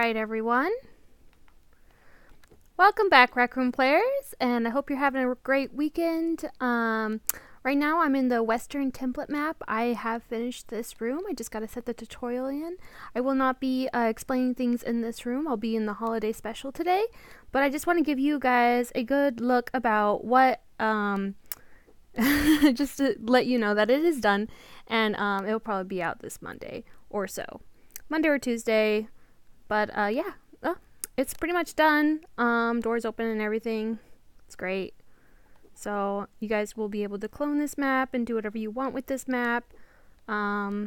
Alright everyone, welcome back Rec Room players, and I hope you're having a great weekend. Right now I'm in the Western template map. I have finished this room. I just gotta set the tutorial in. I will not be explaining things in this room. I'll be in the holiday special today, but I just want to give you guys a good look about what, just to let you know that it is done, and it'll probably be out this Monday or so. Monday or Tuesday, but yeah, it's pretty much done. Doors open and everything. It's great. So you guys will be able to clone this map and do whatever you want with this map. Yeah,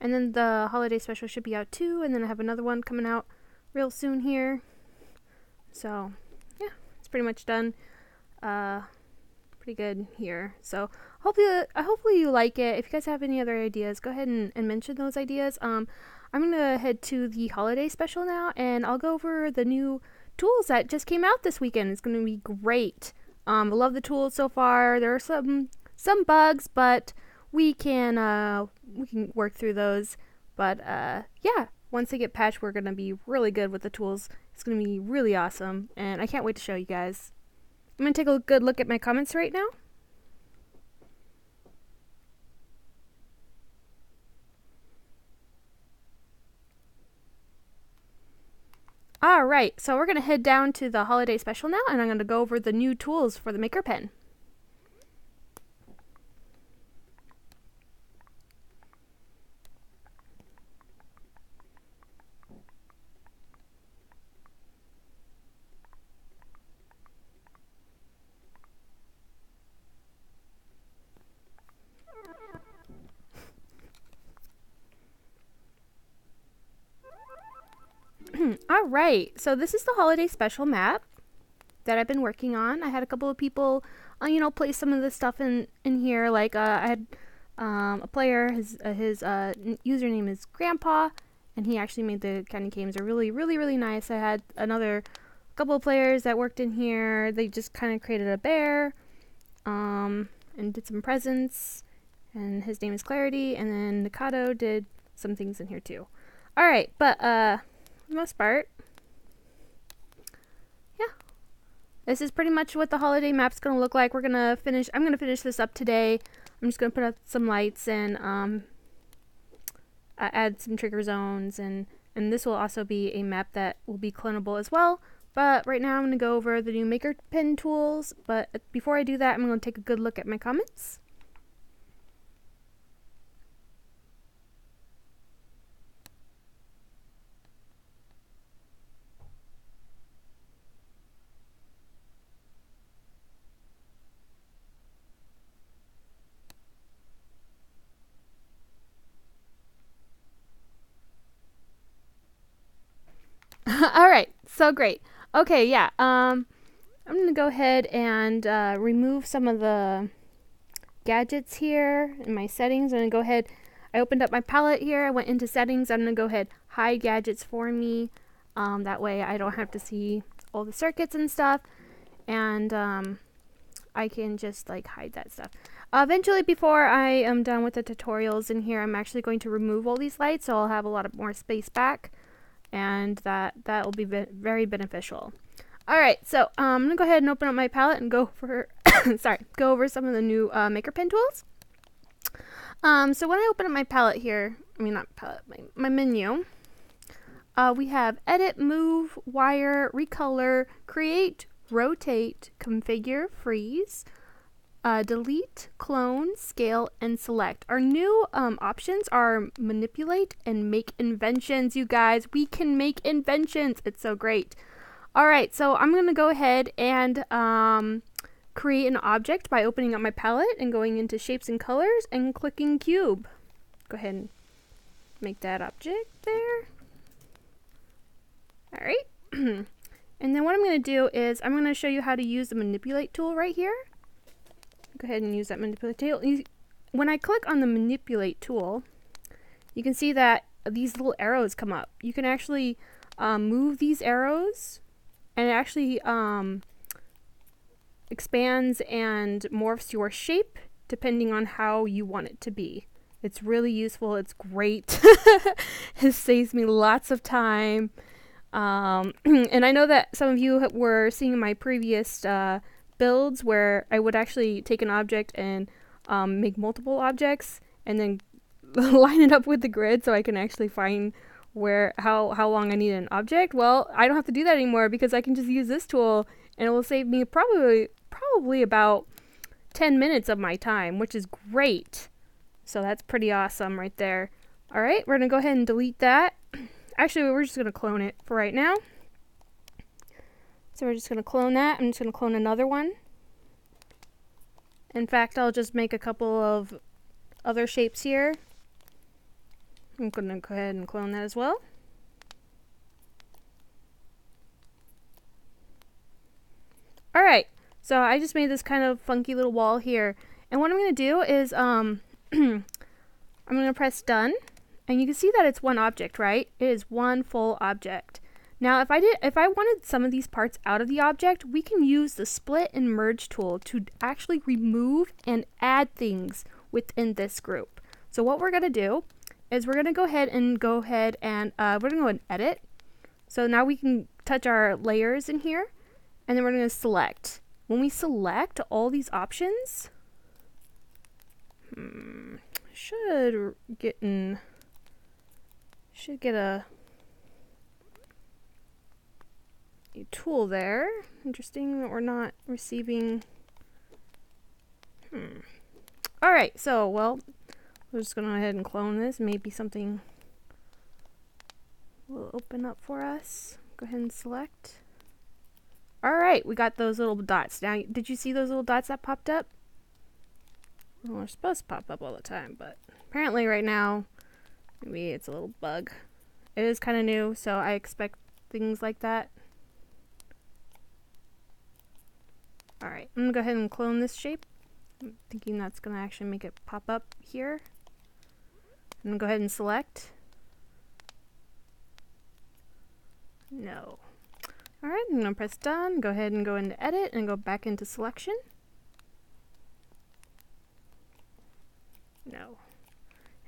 and then the holiday special should be out too, and then I have another one coming out real soon here. So yeah, it's pretty much done. Pretty good here. So hopefully you like it. If you guys have any other ideas, go ahead and mention those ideas. I'm gonna head to the holiday special now, and I'll go over the new tools that just came out this weekend. It's gonna be great. I love the tools so far. There are some bugs, but we can work through those. But yeah, once they get patched, we're gonna be really good with the tools. It's gonna be really awesome, and I can't wait to show you guys. I'm going to take a good look at my comments right now. Alright, so we're going to head down to the holiday special now, and I'm going to go over the new tools for the Maker Pen. Alright, so this is the holiday special map that I've been working on. I had a couple of people, place some of this stuff in here. Like, I had a player, his username is Grandpa, and he actually made the candy canes. They're really, really, really nice. I had another couple of players that worked in here. They just kind of created a bear, and did some presents, and his name is Clarity, and then Nikado did some things in here too. Alright, but, for the most part, yeah, this is pretty much what the holiday map's gonna look like. I'm gonna finish this up today. I'm just gonna put up some lights and add some trigger zones, and this will also be a map that will be clonable as well. But right now I'm gonna go over the new Maker Pen tools. But before I do that, I'm gonna take a good look at my comments. Alright, so great. Okay, yeah, I'm gonna go ahead and remove some of the gadgets here in my settings. I'm gonna go ahead, I opened up my palette here, I went into settings. I'm gonna go ahead, hide gadgets for me. That way I don't have to see all the circuits and stuff, and I can just like hide that stuff. Eventually, before I am done with the tutorials in here, I'm actually going to remove all these lights, so I'll have a lot of more space back, and that will be very beneficial. Alright, so I'm gonna go ahead and open up my palette and go for go over some of the new Maker Pen tools. So when I open up my palette here, not palette, my menu, we have edit, move, wire, recolor, create, rotate, configure, freeze, delete, clone, scale, and select. Our new options are manipulate and make inventions, you guys. We can make inventions. It's so great. Alright, so I'm going to go ahead and create an object by opening up my palette and going into shapes and colors and clicking cube. Go ahead and make that object there. Alright. And then what I'm going to do is I'm going to show you how to use the manipulate tool right here. Go ahead and use that manipulate tool. When I click on the manipulate tool, you can see that these little arrows come up. You can actually move these arrows, and it actually expands and morphs your shape depending on how you want it to be. It's really useful. It's great. It saves me lots of time. And I know that some of you were seeing my previous builds where I would actually take an object and make multiple objects and then line it up with the grid so I can actually find how long I need an object. Well, I don't have to do that anymore because I can just use this tool and it will save me probably about 10 minutes of my time, which is great. So that's pretty awesome right there. All right, we're gonna go ahead and delete that. Actually, we're just gonna clone it for right now. So we're just gonna clone that. I'm just gonna clone another one. In fact, I'll just make a couple of other shapes here. I'm gonna go ahead and clone that as well. All right, so I just made this kind of funky little wall here. And what I'm gonna do is I'm gonna press done, and you can see that it's one object, right? It is one full object. Now, if I wanted some of these parts out of the object, we can use the split and merge tool to actually remove and add things within this group. So what we're gonna do is we're gonna go ahead and we're gonna go and edit. So now we can touch our layers in here, and then we're gonna select. When we select all these options, should get a tool there. Interesting that we're not receiving. All right, so well, we're just gonna go ahead and clone this. Maybe something will open up for us. Go ahead and select. All right, we got those little dots. Now, did you see those little dots that popped up? Well, they're supposed to pop up all the time, but apparently right now, maybe it's a little bug. It is kind of new, so I expect things like that. All right, I'm gonna go ahead and clone this shape. I'm thinking that's gonna actually make it pop up here. I'm gonna go ahead and select. No. All right, I'm gonna press done. Go ahead and go into edit and go back into selection. No.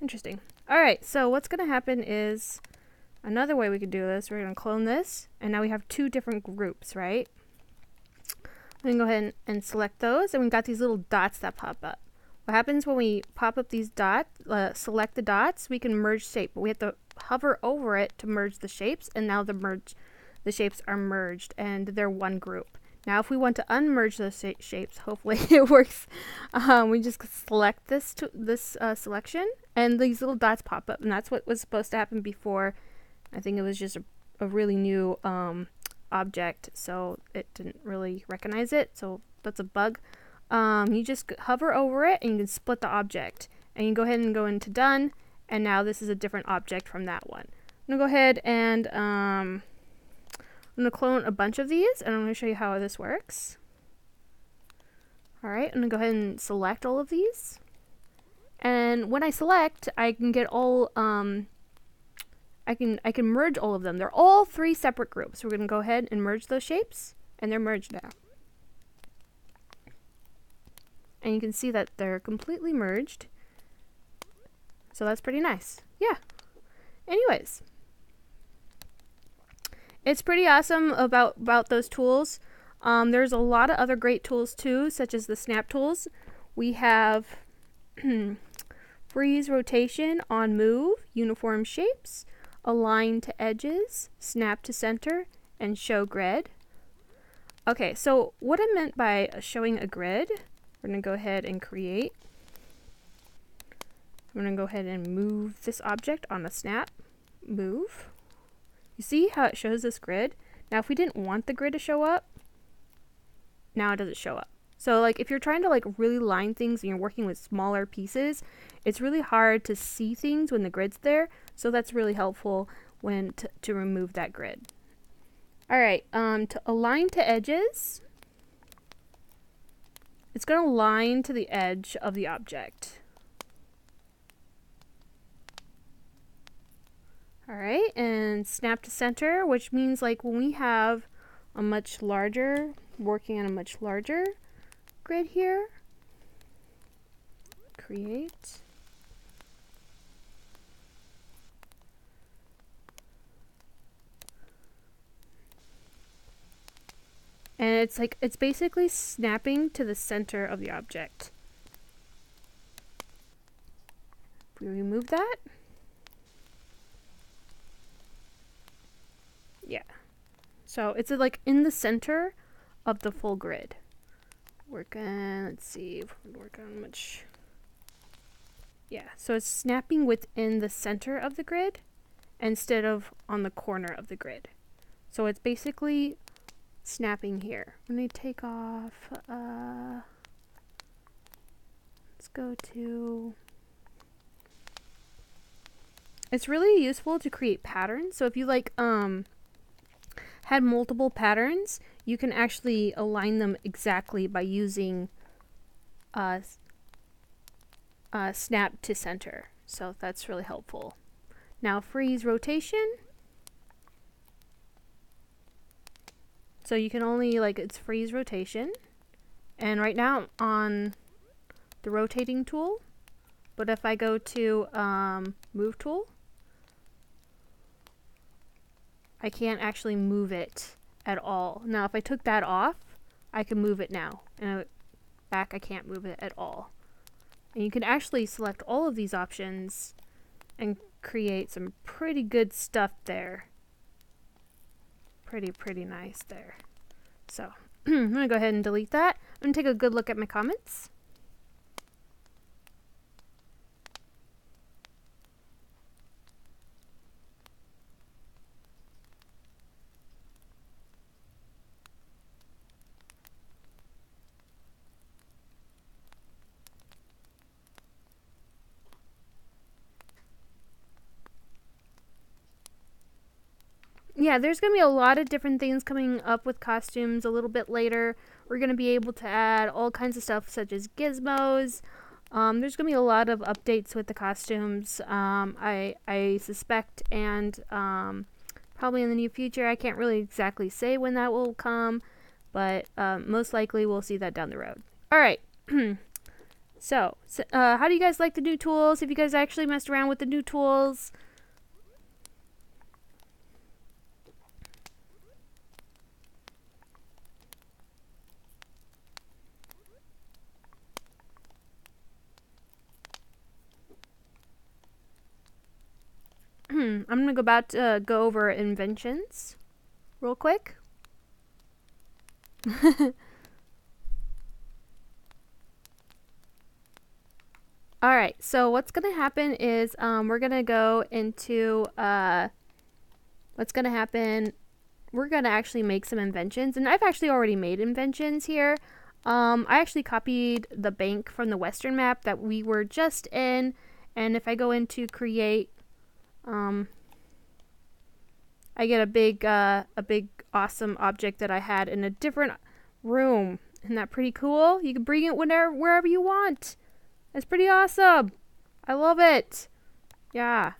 Interesting. All right, so what's gonna happen is another way we could do this. We're gonna clone this, and now we have two different groups, right? I'm gonna go ahead and select those, and we've got these little dots that pop up. What happens when we pop up these dots, select the dots, we can merge shape, but we have to hover over it to merge the shapes, and now the shapes are merged, and they're one group. Now, if we want to unmerge those shapes, hopefully it works, we just select this selection, and these little dots pop up, and that's what was supposed to happen before. I think it was just a really new object, so it didn't really recognize it, so that's a bug. You just hover over it, and you can split the object, and you can go ahead and go into done, and now this is a different object from that one. I'm gonna go ahead and I'm going to clone a bunch of these, and I'm going to show you how this works. Alright, I'm going to go ahead and select all of these. And when I select, I can get all, I can merge all of them. They're all three separate groups. We're going to go ahead and merge those shapes, and they're merged now. And you can see that they're completely merged. So that's pretty nice. Yeah. Anyways. It's pretty awesome about those tools. There's a lot of other great tools too, such as the snap tools. We have freeze rotation on move, uniform shapes, align to edges, snap to center, and show grid. Okay, so what I meant by showing a grid, we're going to go ahead and create. I'm going to go ahead and move this object on a snap, move. You see how it shows this grid? Now, if we didn't want the grid to show up, now it doesn't show up. So, like, if you're trying to, like, really line things and you're working with smaller pieces, it's really hard to see things when the grid's there. So that's really helpful when to remove that grid. All right, to align to edges, it's going to align to the edge of the object. Alright, and snap to center, which means like when we have a much larger, working on a much larger grid here, create, And it's basically snapping to the center of the object. If we remove that, yeah. So it's like in the center of the full grid. Let's see if we work on much. Yeah, so it's snapping within the center of the grid instead of on the corner of the grid. So it's basically snapping here. Let me take off, let's go to, it's really useful to create patterns. So if you like, had multiple patterns, you can actually align them exactly by using snap to center. So that's really helpful. Now freeze rotation. So you can only, like, it's freeze rotation. And right now I'm on the rotating tool. But if I go to move tool, I can't actually move it at all. Now if I took that off, I can move it now. And back I can't move it at all. And you can actually select all of these options and create some pretty good stuff there. Pretty nice there. So I'm gonna go ahead and delete that. I'm gonna take a good look at my comments. Yeah, there's going to be a lot of different things coming up with costumes a little bit later. We're going to be able to add all kinds of stuff such as gizmos. There's going to be a lot of updates with the costumes, I suspect, and probably in the near future. I can't really exactly say when that will come, but most likely we'll see that down the road. Alright, so how do you guys like the new tools? Have you guys actually messed around with the new tools? I'm going to go over inventions real quick. Alright, so what's going to happen is we're going to go into what's going to happen. We're going to actually make some inventions, and I've actually already made inventions here. I actually copied the bank from the Western map that we were just in, and if I go into create, I get a big awesome object that I had in a different room. Isn't that pretty cool? You can bring it wherever you want. It's pretty awesome. I love it. Yeah.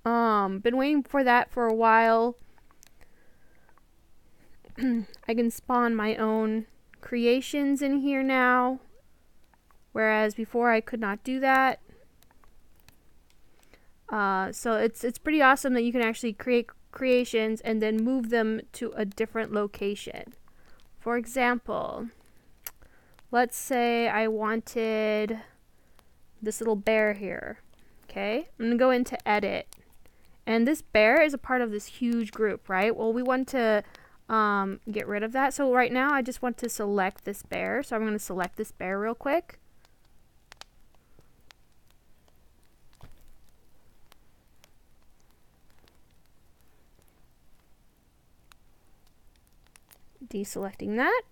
Been waiting for that for a while. I can spawn my own creations in here now, whereas before I could not do that. So it's pretty awesome that you can actually create creations and then move them to a different location. For example, let's say I wanted this little bear here. Okay, I'm gonna go into edit, and this bear is a part of this huge group, right? Well, we want to get rid of that. So right now I just want to select this bear. So I'm going to select this bear real quick. Deselecting that.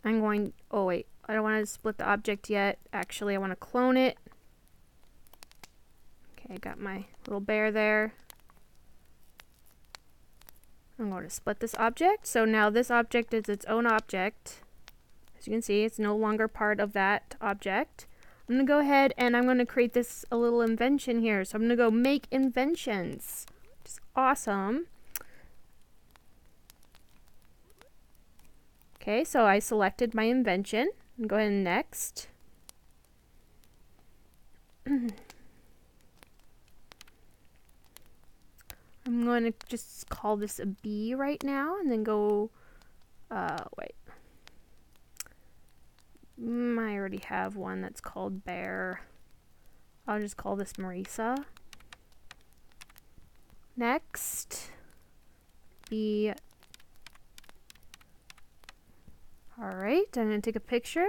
I'm going, oh wait, I don't want to split the object yet. Actually, I want to clone it. Okay, I got my little bear there. I'm going to split this object. So now this object is its own object. As you can see, it's no longer part of that object. I'm going to go ahead and I'm going to create this a little invention here. So I'm going to go make inventions. Which is awesome. Okay, so I selected my invention. And go ahead and next. I'm I'm going to just call this a B right now, and then go, wait. I already have one that's called Bear. I'll just call this Meriesa. Next, B. Alright, I'm going to take a picture.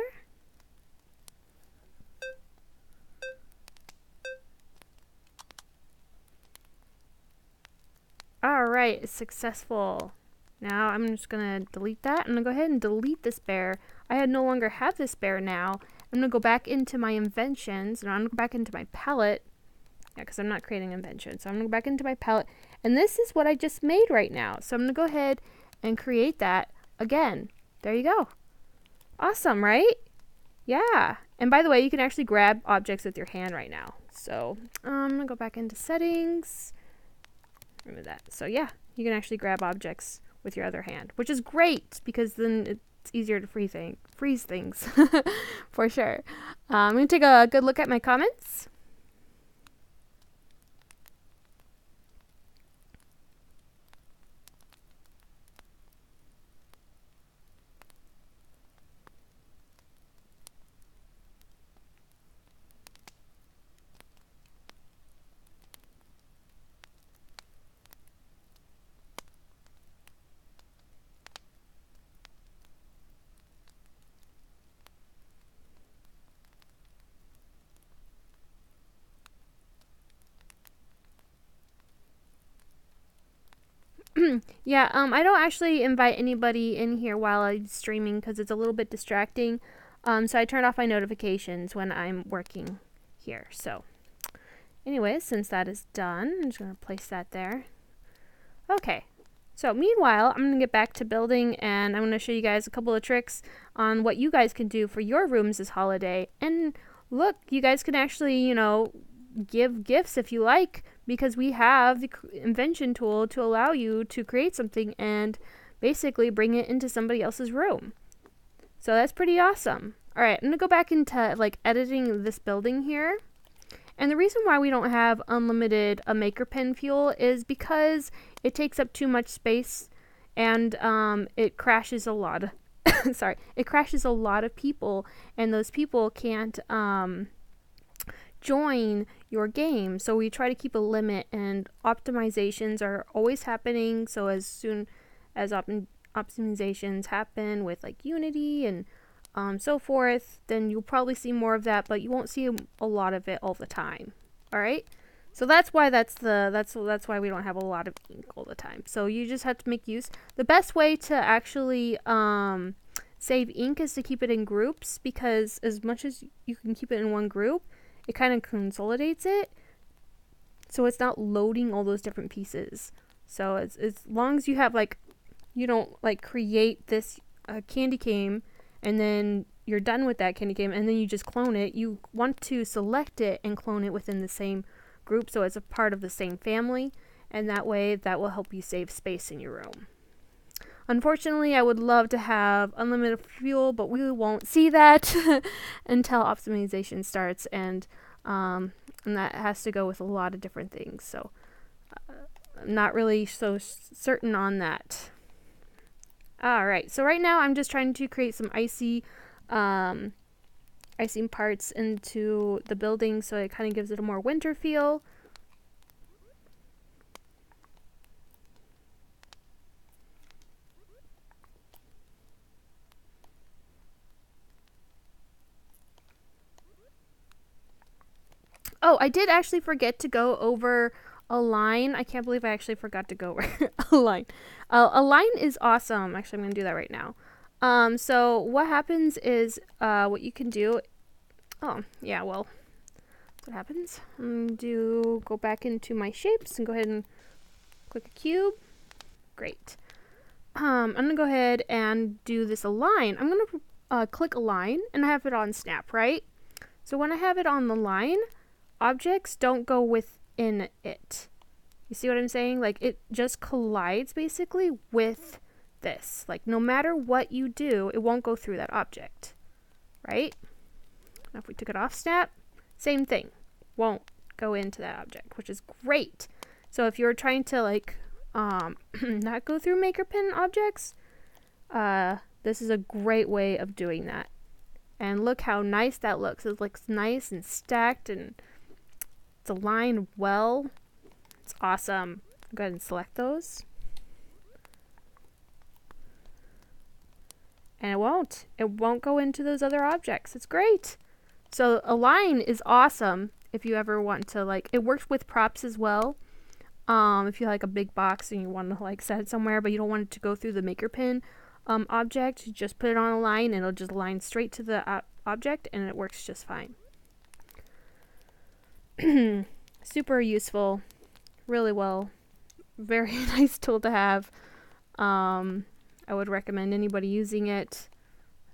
Alright, it's successful. Now I'm just going to delete that. I'm going to go ahead and delete this bear. I no longer have this bear now. I'm going to go back into my inventions, and I'm going to go back into my palette. Yeah, because I'm not creating invention. So I'm going to go back into my palette. And this is what I just made right now. So I'm going to go ahead and create that again. There you go. Awesome, right? Yeah. And by the way, you can actually grab objects with your hand right now. So I'm going to go back into settings. Remove that. So yeah, you can actually grab objects with your other hand, which is great because then it's easier to freeze things for sure. I'm going to take a good look at my comments. Yeah, I don't actually invite anybody in here while I'm streaming because it's a little bit distracting. So I turn off my notifications when I'm working here. So anyways, since that is done, I'm just going to place that there. Okay. So meanwhile, I'm going to get back to building, and I'm going to show you guys a couple of tricks on what you guys can do for your rooms this holiday. And look, you guys can actually, you know, give gifts if you like, because we have the invention tool to allow you to create something and basically bring it into somebody else's room. So that's pretty awesome. Alright, I'm going to go back into like editing this building here. And the reason why we don't have unlimited maker pen fuel is because it takes up too much space, and it crashes a lot. Sorry, it crashes a lot of people, and those people can't join your game. So we try to keep a limit, and optimizations are always happening. So as soon as optimizations happen with like Unity and so forth, then you'll probably see more of that, but you won't see a lot of it all the time. All right, so that's why that's why we don't have a lot of ink all the time. So you just have to make use. The best way to actually save ink is to keep it in groups, because as much as you can keep it in one group, it kind of consolidates it, so it's not loading all those different pieces. So as long as you have like, you don't like create this candy cane and then you're done with that candy cane and then you just clone it. You want to select it and clone it within the same group, so it's a part of the same family, and that way that will help you save space in your room. Unfortunately, I would love to have unlimited fuel, but we won't see that until optimization starts, and that has to go with a lot of different things. So I'm not really so certain on that. Alright, so right now I'm just trying to create some icing parts into the building, so it kind of gives it a more winter feel. Oh, I did actually forget to go over a line. I can't believe I actually forgot to go over a line. A line is awesome. Actually, I'm going to do that right now. So what happens is, what you can do... Oh, yeah, well, what happens? Go back into my shapes and go ahead and click a cube. Great. I'm going to go ahead and do this align. I'm going to click align, and I have it on snap, right? So when I have it on the line, objects don't go within it. You see what I'm saying? Like, it just collides basically with this. Like, no matter what you do, it won't go through that object, right? Now if we took it off snap, same thing. Won't go into that object, which is great. So if you're trying to like not go through maker pen objects, this is a great way of doing that. And look how nice that looks. It looks nice and stacked and it's aligned well. It's awesome. Go ahead and select those. And it won't go into those other objects. It's great. So align is awesome if you ever want to, like, it works with props as well. If you have like a big box and you want to like set it somewhere but you don't want it to go through the maker pen object, you just put it on a line and it'll just align straight to the object and it works just fine. Super useful, really well, very nice tool to have. I would recommend anybody using it.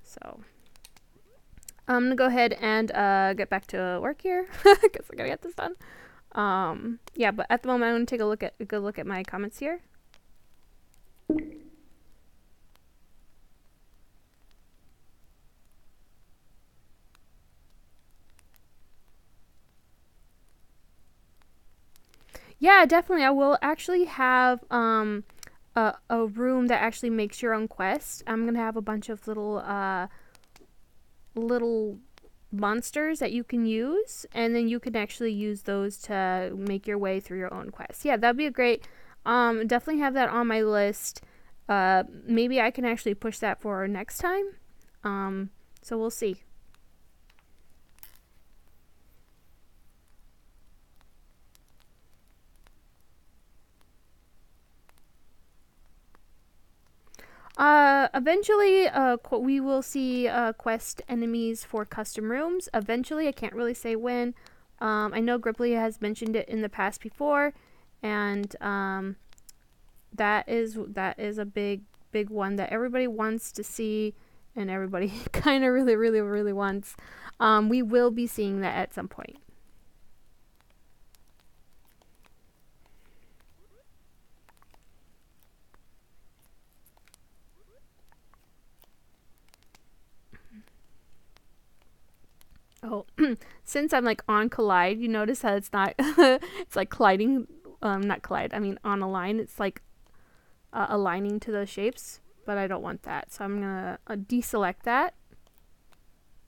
So I'm gonna go ahead and get back to work here because I gotta get this done. Yeah, but at the moment I'm gonna take a good look at my comments here. Yeah, definitely. I will actually have a room that actually makes your own quest. I'm gonna have a bunch of little monsters that you can use, and then you can actually use those to make your way through your own quest. Yeah, that'd be a great. Definitely have that on my list. Maybe I can actually push that for next time. So we'll see. Eventually, we will see quest enemies for custom rooms. Eventually, I can't really say when. I know Gripply has mentioned it in the past before, and that is a big one that everybody wants to see, and everybody kind of really wants. We will be seeing that at some point. Oh, since I'm like on collide, you notice how it's not, it's like colliding, not collide, I mean on a line, it's like aligning to those shapes, but I don't want that. So I'm gonna deselect that.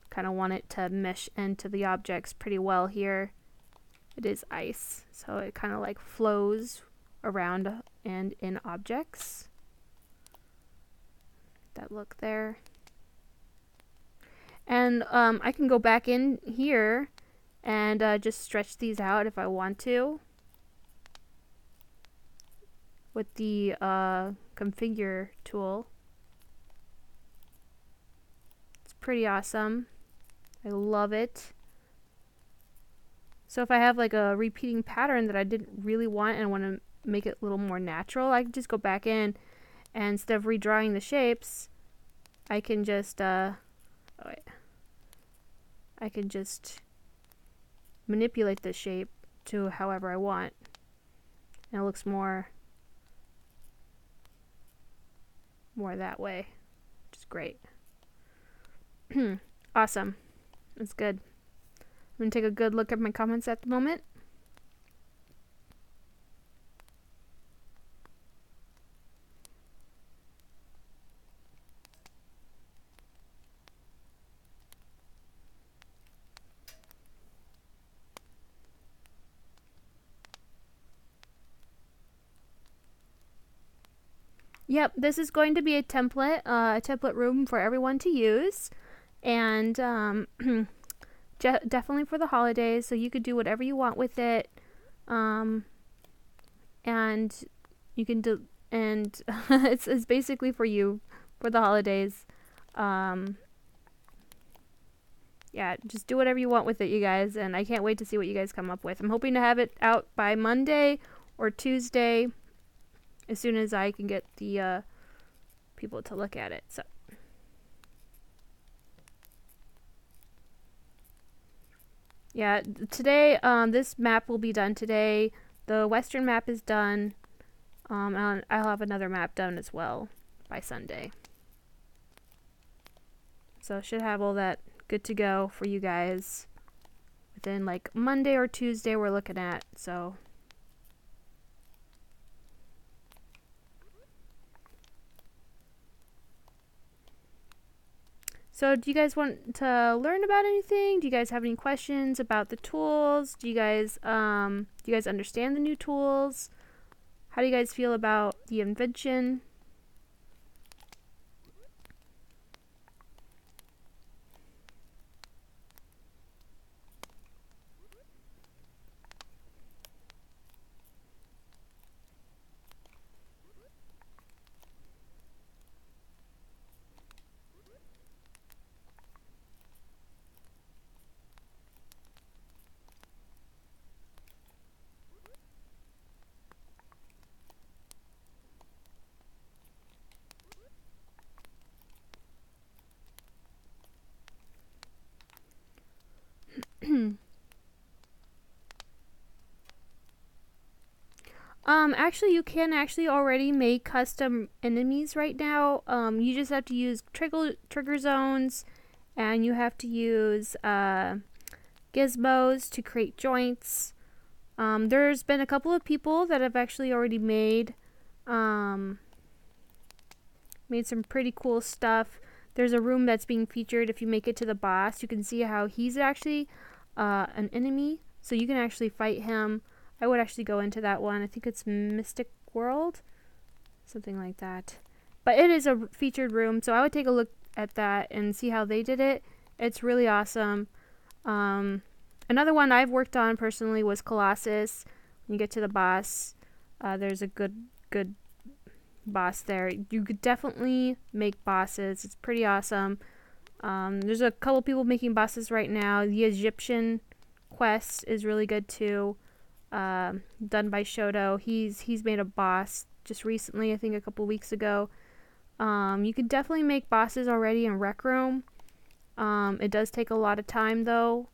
Kind of want it to mesh into the objects pretty well here. It is ice, so it kind of like flows around and in objects. That look there. And I can go back in here and just stretch these out if I want to with the configure tool. It's pretty awesome. I love it. So if I have like a repeating pattern that I didn't really want and want to make it a little more natural, I can just go back in and instead of redrawing the shapes, I can just I can just manipulate the shape to however I want. And it looks more that way, which is great. Awesome. That's good. I'm going to take a good look at my comments at the moment. Yep, this is going to be a template room for everyone to use, and definitely for the holidays. So you could do whatever you want with it, and you can do, and it's basically for you for the holidays. Yeah, just do whatever you want with it, you guys, and I can't wait to see what you guys come up with. I'm hoping to have it out by Monday or Tuesday, as soon as I can get the people to look at it. So yeah, today this map will be done today. The western map is done. And I'll have another map done as well by Sunday. So I should have all that good to go for you guys within like Monday or Tuesday we're looking at. So So do you guys want to learn about anything? Do you guys have any questions about the tools? Do you guys understand the new tools? How do you guys feel about the invention? Actually, you can actually already make custom enemies right now. You just have to use trigger zones, and you have to use gizmos to create joints. There's been a couple of people that have actually already made some pretty cool stuff. There's a room that's being featured. If you make it to the boss, you can see how he's actually an enemy, so you can actually fight him. I would actually go into that one. I think it's Mystic World, something like that. But it is a featured room, so I would take a look at that and see how they did it. It's really awesome. Another one I've worked on personally was Colossus. When you get to the boss, there's a good boss there. You could definitely make bosses. It's pretty awesome. There's a couple people making bosses right now. The Egyptian quest is really good too. Done by Shoto. He's made a boss just recently, I think a couple weeks ago. You can definitely make bosses already in Rec Room. It does take a lot of time though,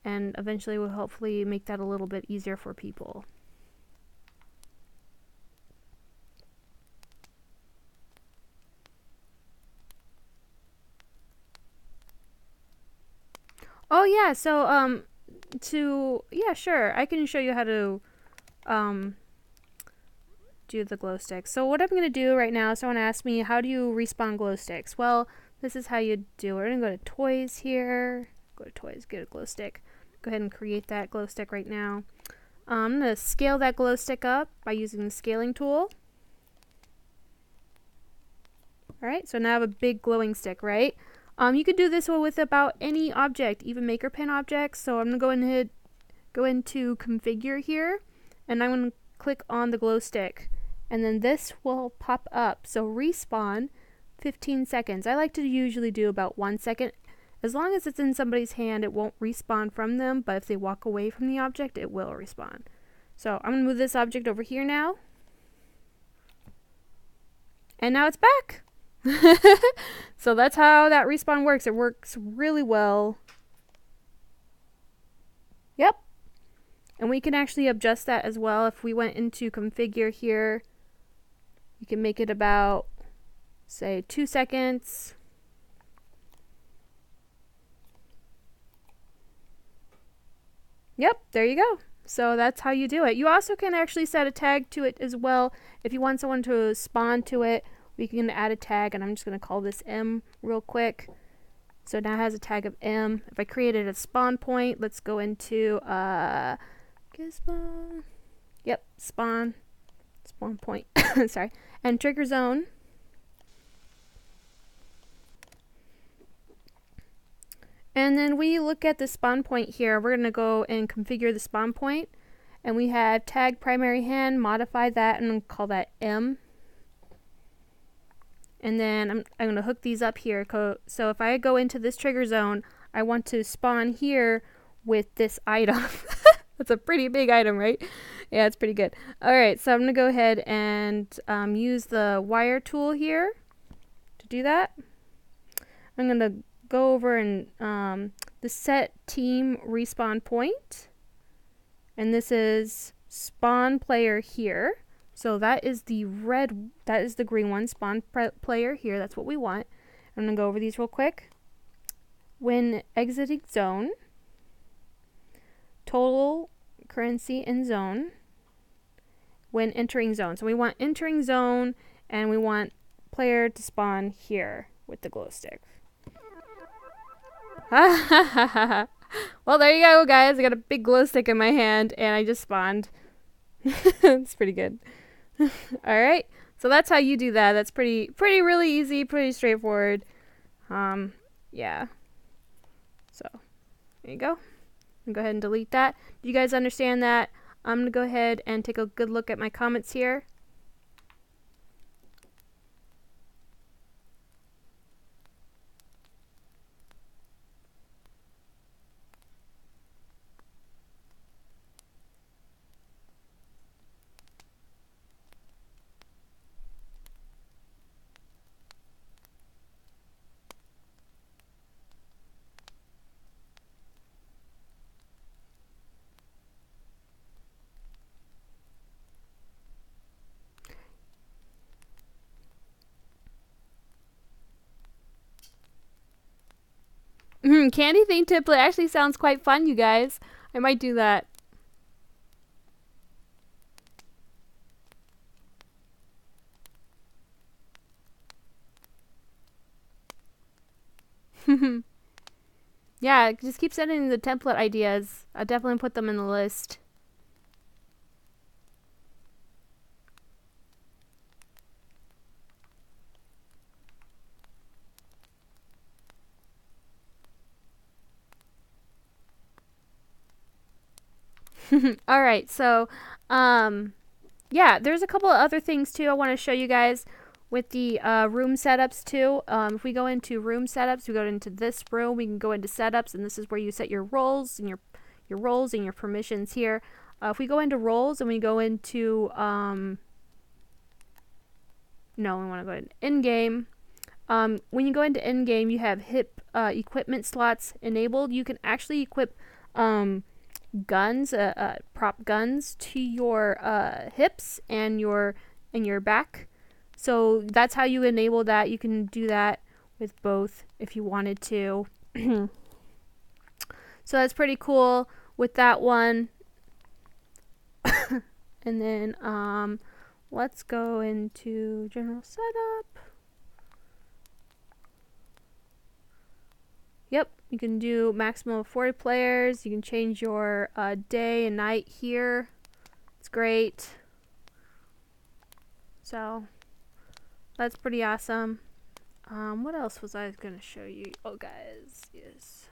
and eventually we'll hopefully make that a little bit easier for people. Oh yeah, so yeah, sure, I can show you how to do the glow sticks. So what I'm going to do right now, someone asked me, how do you respawn glow sticks? Well, this is how you do it. We're going to go to toys here. Go to toys, get a glow stick. Go ahead and create that glow stick right now. I'm going to scale that glow stick up by using the scaling tool. Alright, so now I have a big glowing stick, right? You could do this with about any object, even maker pen objects. So I'm going to go into configure here, and I'm going to click on the glow stick, and then this will pop up. So respawn 15 seconds. I like to usually do about 1 second. As long as it's in somebody's hand, it won't respawn from them, but if they walk away from the object, it will respawn. So I'm going to move this object over here now, and now it's back. So that's how that respawn works. It works really well. Yep. And we can actually adjust that as well. If we went into configure here, you can make it about, say, 2 seconds. Yep, there you go. So that's how you do it. You also can actually set a tag to it as well. If you want someone to spawn to it, we can add a tag, and I'm just going to call this M real quick. So now it has a tag of M. If I created a spawn point, let's go into gizmo. Yep, spawn point. Sorry, and trigger zone. And then we look at the spawn point here. We're going to go and configure the spawn point, and we have tag primary hand, modify that, and call that M. And then I'm going to hook these up here. So if I go into this trigger zone, I want to spawn here with this item. That's a pretty big item, right? Yeah, it's pretty good. Alright, so I'm going to go ahead and use the wire tool here to do that. I'm going to go over and the set team respawn point. And this is spawn player here. So that is the green one, spawn player here. That's what we want. I'm going to go over these real quick. When exiting zone, total currency in zone, when entering zone. So we want entering zone, and we want player to spawn here with the glow stick. Well, there you go, guys. I got a big glow stick in my hand, and I just spawned. It's pretty good. All right, so that's how you do that. That's pretty really easy, pretty straightforward. Yeah. So there you go. I'm gonna go ahead and delete that. Do you guys understand that? I'm gonna go ahead and take a good look at my comments here. Candy theme template actually sounds quite fun, you guys. I might do that. Yeah, just keep sending the template ideas. I'll definitely put them in the list. All right, so yeah, there's a couple of other things too I want to show you guys with the room setups too. If we go into room setups, we go into this room, we can go into setups, and this is where you set your roles and your roles and your permissions here. If we go into roles and we go into no, we want to go in in-game. When you go into in-game, you have hip equipment slots enabled. You can actually equip guns, prop guns to your hips and your back. So that's how you enable that. You can do that with both if you wanted to. So that's pretty cool with that one. And then let's go into general setup. Yep, you can do maximum of 40 players. You can change your day and night here. It's great. So that's pretty awesome. What else was I going to show you? Oh, guys, yes.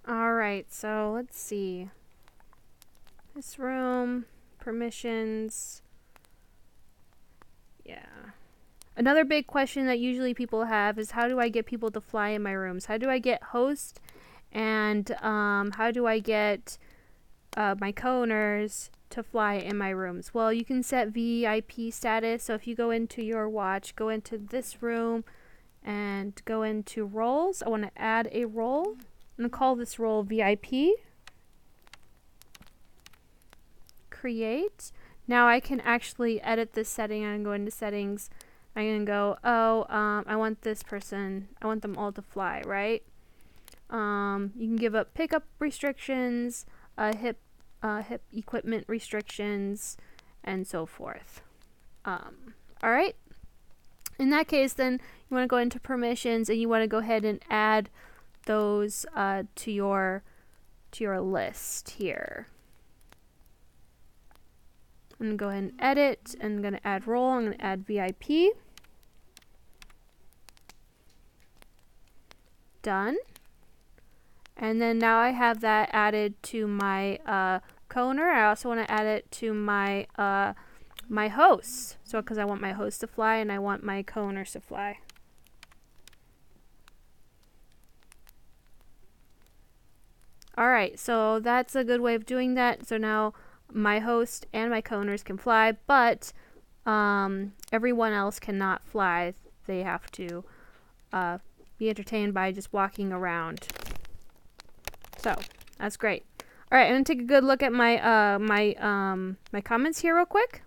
Alright, so let's see. This room, permissions. Yeah. Another big question that usually people have is, how do I get people to fly in my rooms? How do I get host? And how do I get my co-owners to fly in my rooms? Well, you can set VIP status. So if you go into your watch, go into this room and go into roles. I want to add a role. I'm going to call this role VIP. Create. Now I can actually edit this setting. I'm going to go into settings. I'm going to go, I want this person, I want them all to fly, right? You can give up pickup restrictions, hip equipment restrictions, and so forth. Alright. In that case, then you want to go into permissions and you want to go ahead and add those to your list here. I'm going to go ahead and edit, and I'm going to add role. I'm going to add VIP. Done. And then now I have that added to my co-owner. I also want to add it to my my hosts. So because I want my host to fly and I want my co-owners to fly. Alright, so that's a good way of doing that. So now my host and my co-owners can fly, but everyone else cannot fly. They have to be entertained by just walking around. So that's great. All right, I'm gonna take a good look at my my comments here real quick.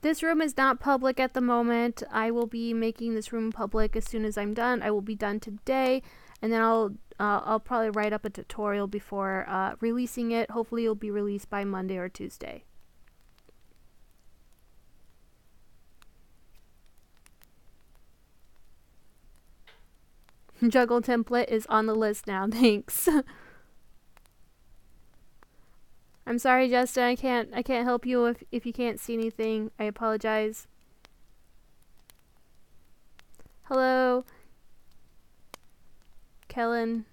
This room is not public at the moment. I will be making this room public as soon as I'm done. I will be done today, and then I'll probably write up a tutorial before releasing it. Hopefully it'll be released by Monday or Tuesday. Juggle template is on the list now. Thanks. I'm sorry, Justin. I can't help you if you can't see anything. I apologize. Hello, Kellen.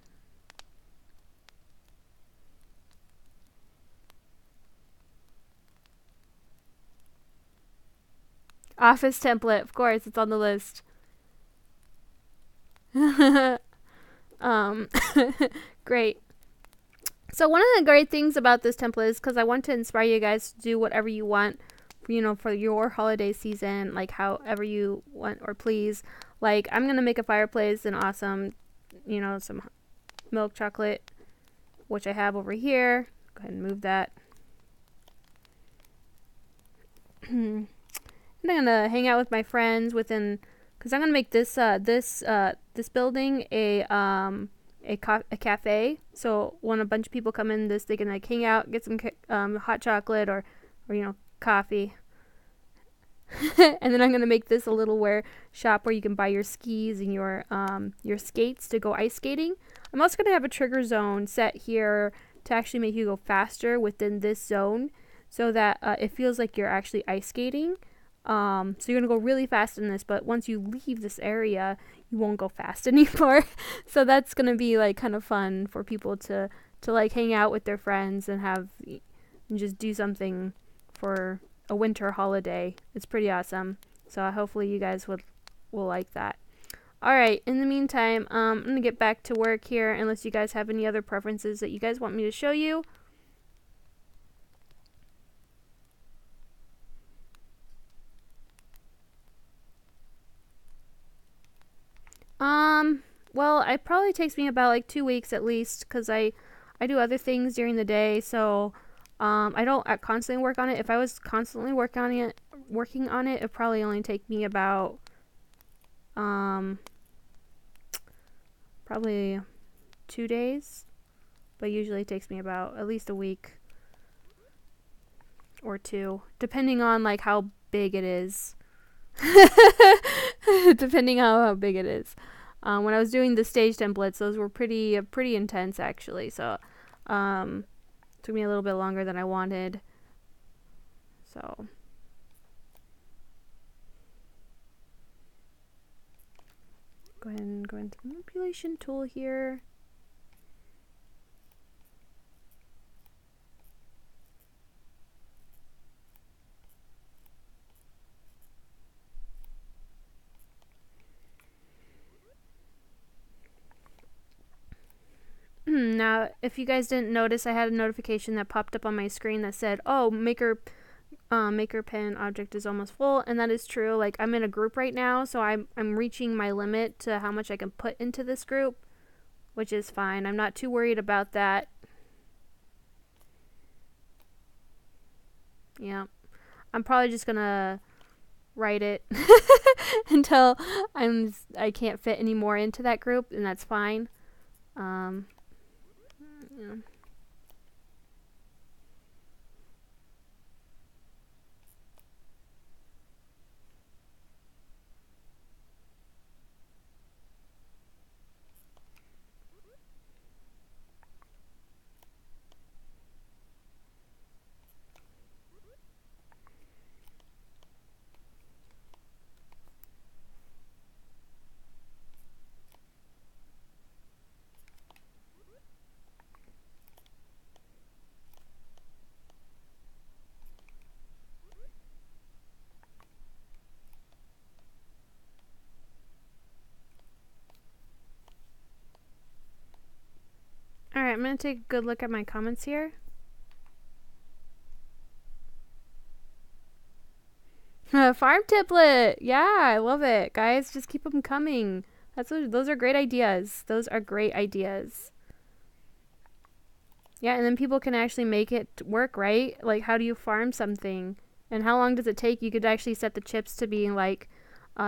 Office template, of course, it's on the list. Great. So one of the great things about this template is because I want to inspire you guys to do whatever you want, you know, for your holiday season, like however you want or please. Like, I'm going to make a fireplace and awesome, you know, some milk chocolate, which I have over here. Go ahead and move that. And I'm going to hang out with my friends within, because I'm going to make this this building a cafe. So when a bunch of people come in this, they can like hang out, get some hot chocolate or you know, coffee. And then I'm gonna make this a little shop where you can buy your skis and your skates to go ice skating. I'm also gonna have a trigger zone set here to actually make you go faster within this zone, so that it feels like you're actually ice skating. So you're gonna go really fast in this, but once you leave this area, you won't go fast anymore. So that's gonna be like kind of fun for people to like hang out with their friends and just do something for a winter holiday. It's pretty awesome. So hopefully you guys will like that. Alright, in the meantime, I'm gonna get back to work here unless you guys have any other preferences that you guys want me to show you. Well, it probably takes me about like 2 weeks at least, because I do other things during the day, so I don't constantly work on it. If I was constantly working on it, it'd probably only take me about probably 2 days, but usually it takes me about at least a week or two, depending on like how big it is. Depending on how big it is. When I was doing the stage templates, those were pretty intense actually, so took me a little bit longer than I wanted. So go ahead and go into the manipulation tool here. Now, if you guys didn't notice, I had a notification that popped up on my screen that said, "Oh, maker pen object is almost full," and that is true. Like, I'm in a group right now, so I'm reaching my limit to how much I can put into this group, which is fine. I'm not too worried about that. Yeah, I'm probably just gonna write it until I can't fit any more into that group, and that's fine. Yeah. Alright, I'm going to take a good look at my comments here. Farm template! Yeah, I love it. Guys, just keep them coming. Those are great ideas. Those are great ideas. Yeah, and then people can actually make it work, right? Like, how do you farm something? And how long does it take? You could actually set the chips to be like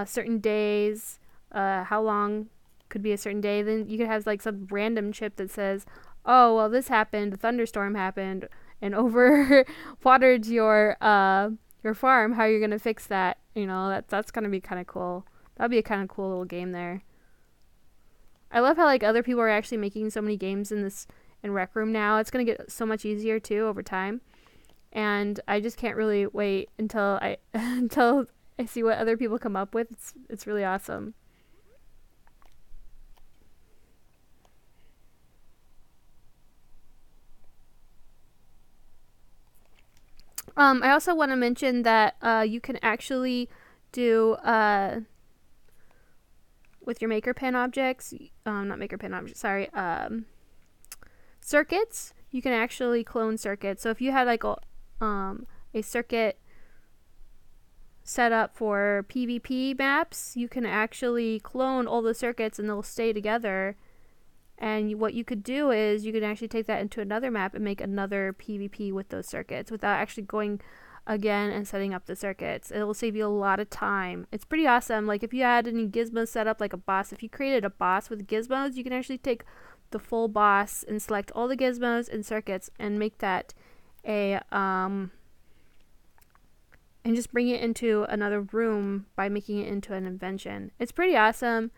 certain days. How long could be a certain day. Then you could have like some random chip that says, oh, well, this happened, a thunderstorm happened, and over watered your farm. How you're gonna fix that? You know, that's gonna be kind of cool. That'd be a kind of cool little game there. I love how like other people are actually making so many games in Rec Room now. It's gonna get so much easier too over time, and I just can't really wait until I until I see what other people come up with. It's really awesome. I also want to mention that you can actually do with your maker pen objects, not maker pen objects, sorry, circuits. You can actually clone circuits. So if you had like a circuit set up for PvP maps, you can actually clone all the circuits and they'll stay together. And what you could do is you can actually take that into another map and make another PvP with those circuits without actually going again and setting up the circuits. It will save you a lot of time. It's pretty awesome. Like if you had any gizmos set up like a boss, if you created a boss with gizmos, you can actually take the full boss and select all the gizmos and circuits and make that a and just bring it into another room by making it into an invention. It's pretty awesome.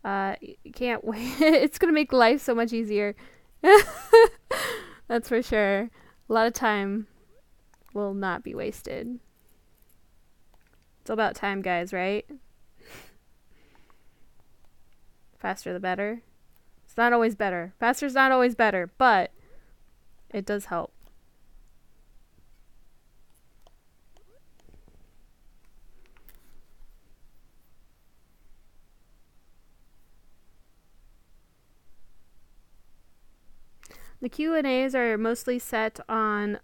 Can't wait. It's gonna make life so much easier. That's for sure. A lot of time will not be wasted. It's all about time, guys, right? Faster the better. It's not always better. Faster's not always better, but it does help. The Q&As are mostly set on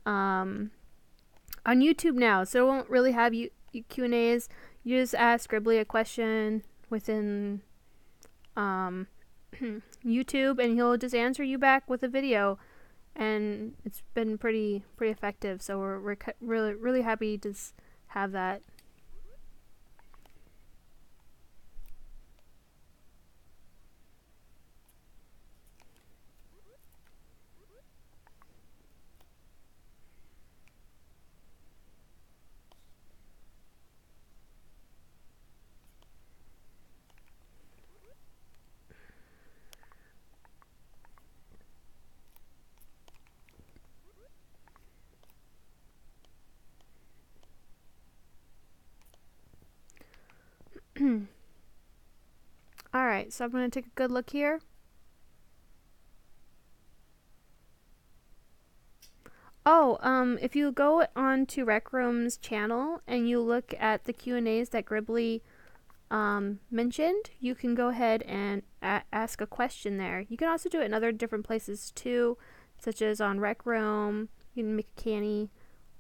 YouTube now, so it won't really have Q&As. You just ask Gribbly a question within YouTube, and he'll just answer you back with a video, and it's been pretty effective. So we're really happy to have that. Alright, so I'm going to take a good look here. Oh, if you go on to Rec Room's channel and you look at the Q&As that Gribbly mentioned, you can go ahead and ask a question there. You can also do it in other different places too, such as on Rec Room. You can make a canny,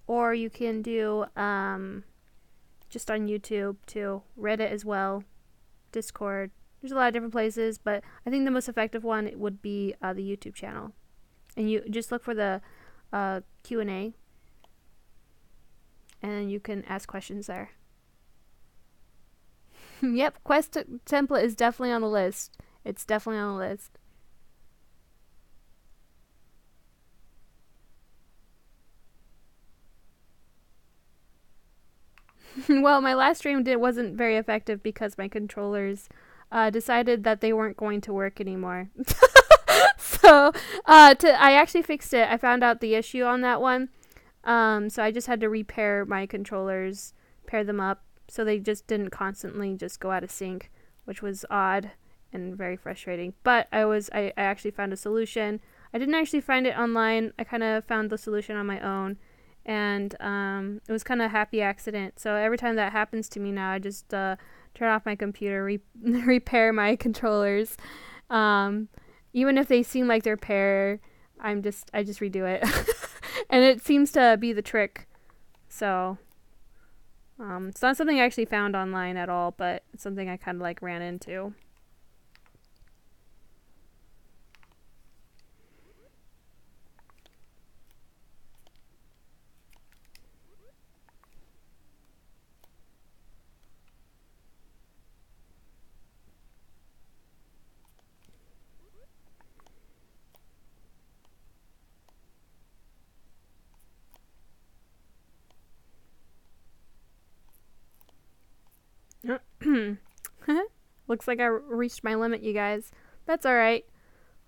or you can do just on YouTube too, Reddit as well, Discord. There's a lot of different places, but I think the most effective one would be the YouTube channel. And you just look for the Q&A, and you can ask questions there. Yep, quest template is definitely on the list. It's definitely on the list. Well, my last stream wasn't very effective because my controllers decided that they weren't going to work anymore. So I actually fixed it. I found out the issue on that one. So I just had to repair my controllers, pair them up, so they just didn't constantly just go out of sync, which was odd and very frustrating. But I actually found a solution. I didn't actually find it online. I kind of found the solution on my own, and it was kind of a happy accident. So every time that happens to me now, I just turn off my computer, repair my controllers. Even if they seem like they're pair, I just redo it. And it seems to be the trick. So it's not something I actually found online at all, but it's something I kind of like ran into. Looks like I reached my limit, you guys. That's alright.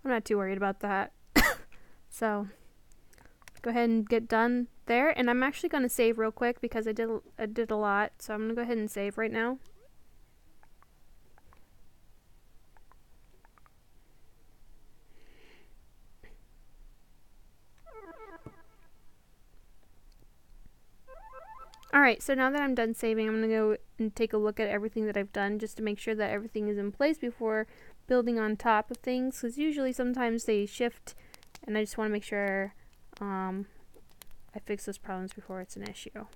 I'm not too worried about that. So, go ahead and get done there. And I'm actually going to save real quick because I did a lot. So I'm going to go ahead and save right now. Alright, so now that I'm done saving, I'm going to go and take a look at everything that I've done just to make sure that everything is in place before building on top of things. Because usually sometimes they shift, and I just want to make sure I fix those problems before it's an issue.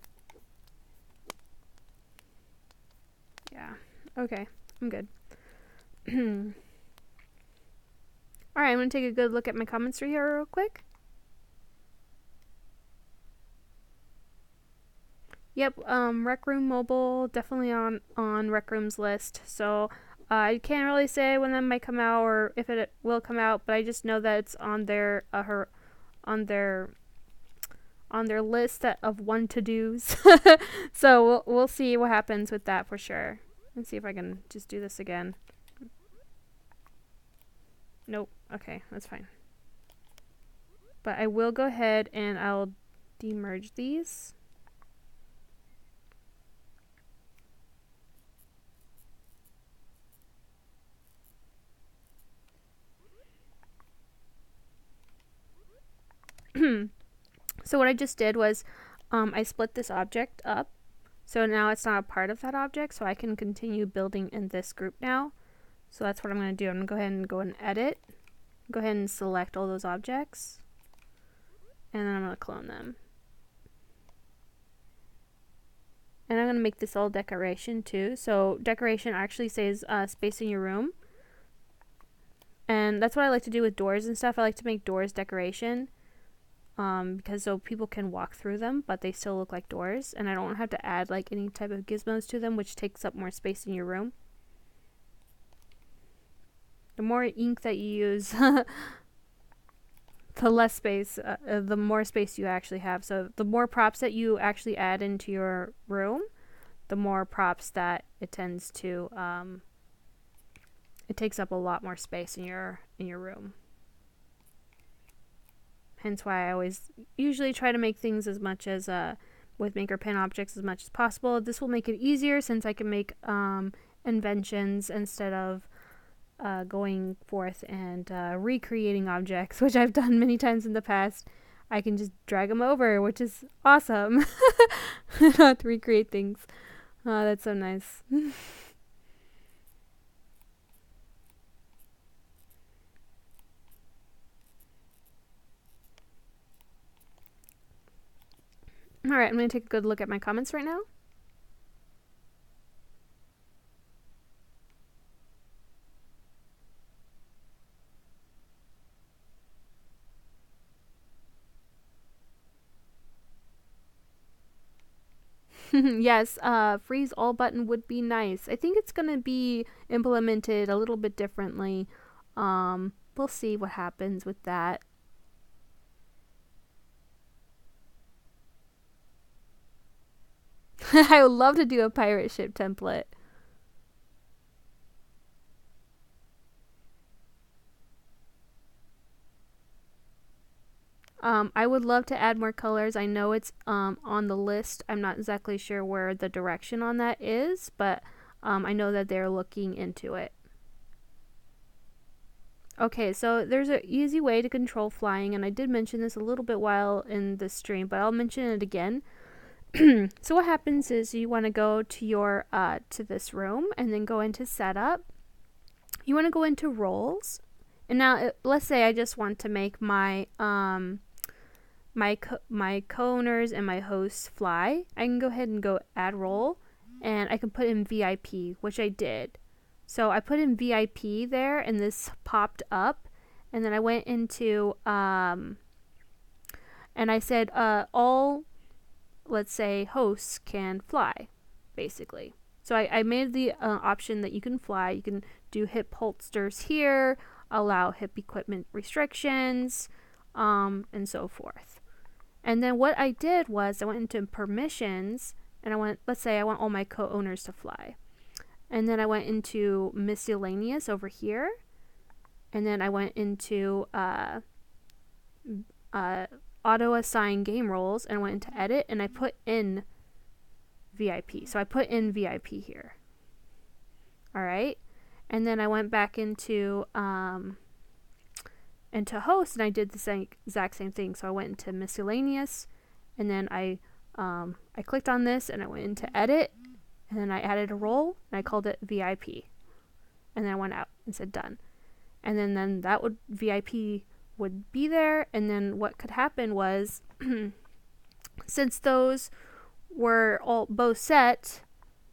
Yeah, okay, I'm good. Alright, I'm going to take a good look at my comments right here real quick. Yep, Rec Room Mobile, definitely on Rec Room's list. So I can't really say when that might come out or if it will come out, but I just know that it's on their list of one to-dos. So we'll see what happens with that for sure. Let's see if I can just do this again. Nope. Okay, that's fine. But I will go ahead and I'll demerge these. So what I just did was I split this object up, so now it's not a part of that object, so I can continue building in this group now. So that's what I'm going to do. I'm going to go ahead and go and edit, go ahead and select all those objects, and then I'm going to clone them. And I'm going to make this all decoration too. So decoration actually says space in your room, and that's what I like to do with doors and stuff. I like to make doors decoration. Because so people can walk through them, but they still look like doors, and I don't have to add like any type of gizmos to them, which takes up more space in your room. The more ink that you use, the less space, the more space you actually have. So the more props that you actually add into your room, the more props that it tends to, it takes up a lot more space in your room. Hence why I always usually try to make things as much as with Maker Pen objects as much as possible. This will make it easier since I can make inventions instead of going forth and recreating objects, which I've done many times in the past. I can just drag them over, which is awesome. I don't have to recreate things. Oh, that's so nice. Alright, I'm going to take a good look at my comments right now. Yes, freeze all button would be nice. I think it's going to be implemented a little bit differently. We'll see what happens with that. I would love to do a pirate ship template. I would love to add more colors. I know it's on the list. I'm not exactly sure where the direction on that is, but I know that they're looking into it. Okay, so there's an easy way to control flying, and I did mention this a little bit while in the stream, but I'll mention it again. So what happens is you want to go to your to this room and then go into setup. You want to go into roles, and now let's say I just want to make my my co-owners and my hosts fly. I can go ahead and go add role, and I can put in VIP, which I did. So I put in VIP there, and this popped up, and then I went into and I said all, let's say, hosts can fly, basically. So I made the option that you can fly. You can do hip holsters here, allow hip equipment restrictions, and so forth. And then what I did was I went into permissions, and I went, let's say I want all my co-owners to fly. and then I went into miscellaneous over here, and then I went into auto assign game roles, and I went into edit, and I put in VIP. So I put in VIP here. All right, and then I went back into host, and I did the exact same thing. So I went into miscellaneous, and then I clicked on this, and I went into edit, and then I added a role, and I called it VIP, and then I went out and said done, and then that would VIP would be there. And then what could happen was since those were both set,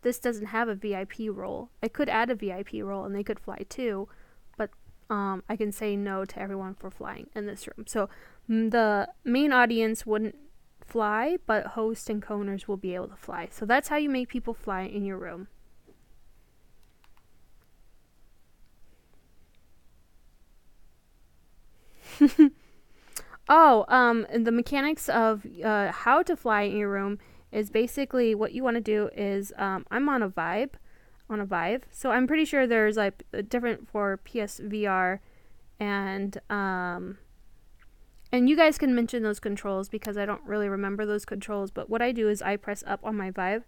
this doesn't have a VIP role. I could add a VIP role and they could fly too, but I can say no to everyone for flying in this room. So the main audience wouldn't fly, but host and coners will be able to fly. So that's how you make people fly in your room. And the mechanics of how to fly in your room is basically what you want to do is I'm on a Vive, so I'm pretty sure there's like different for PSVR, and you guys can mention those controls because I don't really remember those controls. But what I do is I press up on my Vive,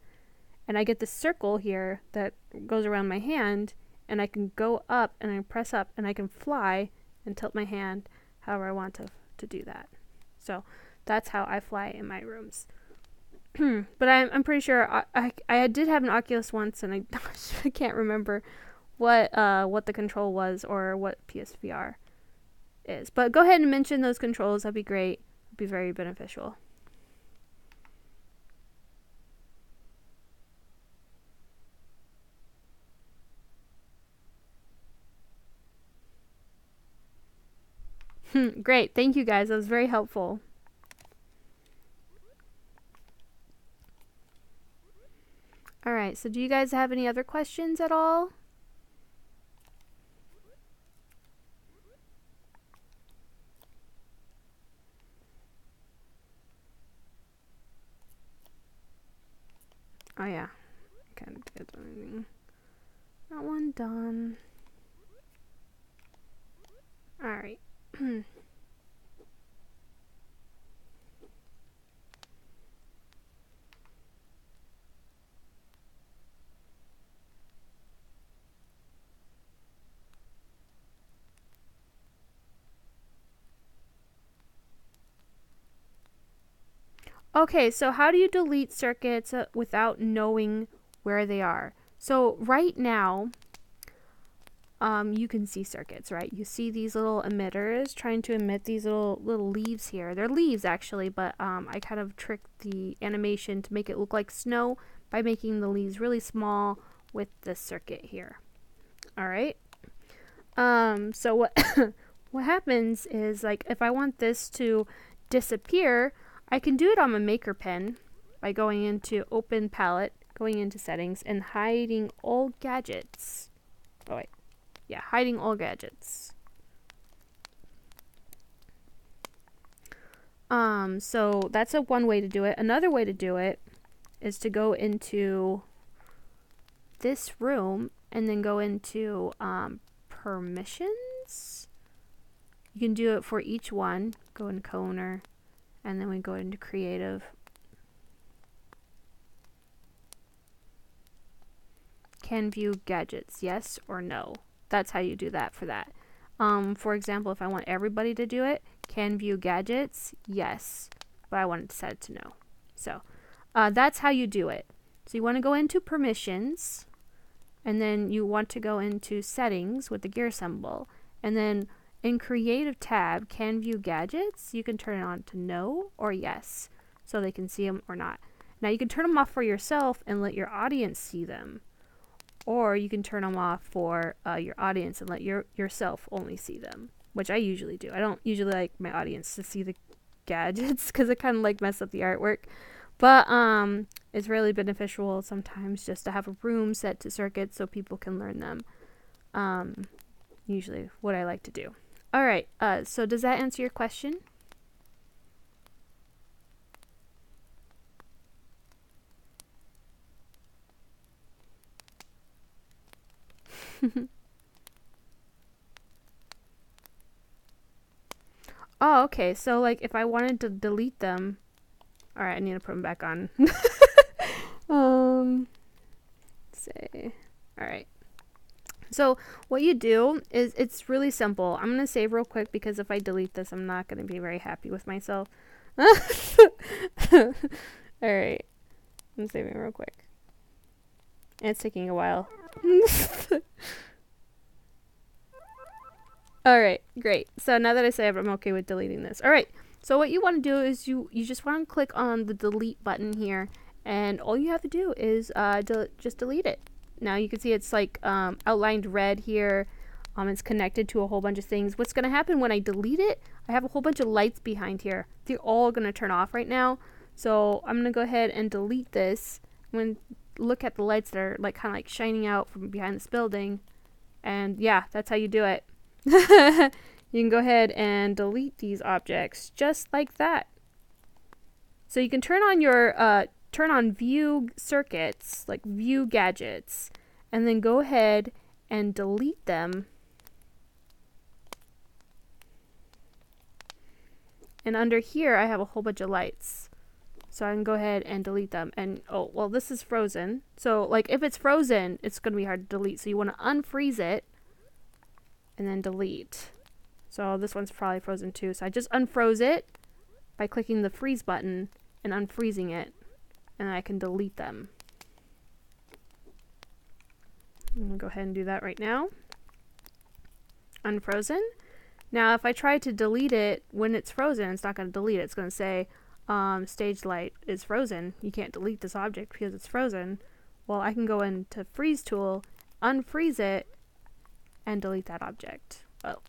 and I get this circle here that goes around my hand, and I can go up and I press up and I can fly and tilt my hand however I want to do that. So that's how I fly in my rooms. But I'm pretty sure I did have an Oculus once, and I can't remember what the control was or what PSVR is. But go ahead and mention those controls. That'd be great. It'd be very beneficial. Great. Thank you guys. That was very helpful. Alright, so do you guys have any other questions at all? Oh yeah, kind of get anything. That one done. Alright. Okay, so how do you delete circuits without knowing where they are? So right now, you can see circuits, right? You see these little emitters trying to emit these little leaves here. They're leaves actually, but I kind of tricked the animation to make it look like snow by making the leaves really small with this circuit here. All right. So what what happens is, like, if I want this to disappear, I can do it on my maker pen by going into open palette, going into settings, and hiding all gadgets. Oh wait, yeah, hiding all gadgets. So that's one way to do it. Another way to do it is to go into this room and then go into permissions. You can do it for each one. Go in Coner, and then we go into creative. Can view gadgets, yes or no. That's how you do that for that. For example, if I want everybody to do it, can view gadgets, yes, but I want it set to no. So that's how you do it. So you want to go into permissions, and then you want to go into settings with the gear symbol, and then in creative tab, can view gadgets, you can turn it on to no or yes, so they can see them or not. Now you can turn them off for yourself and let your audience see them, or you can turn them off for your audience and let yourself only see them, which I usually do. I don't usually like my audience to see the gadgets because it kind of like mess up the artwork, but it's really beneficial sometimes just to have a room set to circuits so people can learn them. Usually what I like to do. All right, so does that answer your question? Oh, okay. So like if I wanted to delete them, all right, I need to put them back on. Say, all right. So what you do is it's really simple. I'm gonna save real quick because if I delete this, I'm not gonna be very happy with myself. All right, I'm saving real quick. And it's taking a while. All right, great. So now that I save, I'm okay with deleting this. All right. So what you want to do is you just want to click on the delete button here, and all you have to do is just delete it. Now you can see it's like outlined red here. It's connected to a whole bunch of things. What's going to happen when I delete it, I have a whole bunch of lights behind here. They're all going to turn off right now. So I'm going to go ahead and delete this. Look at the lights that are like kind of like shining out from behind this building. And yeah, that's how you do it. You can go ahead and delete these objects just like that. So you can turn on your view circuits, like view gadgets, and then go ahead and delete them. And under here I have a whole bunch of lights. So I can go ahead and delete them. And oh, well, this is frozen. So like if it's frozen, it's going to be hard to delete. So you want to unfreeze it and then delete. So this one's probably frozen too. So I just unfroze it by clicking the freeze button and unfreezing it, and I can delete them. I'm gonna go ahead and do that right now. Unfrozen. Now if I try to delete it when it's frozen, it's not going to delete it. It's going to say stage light is frozen. You can't delete this object because it's frozen. Well, I can go into freeze tool, unfreeze it, and delete that object. Well,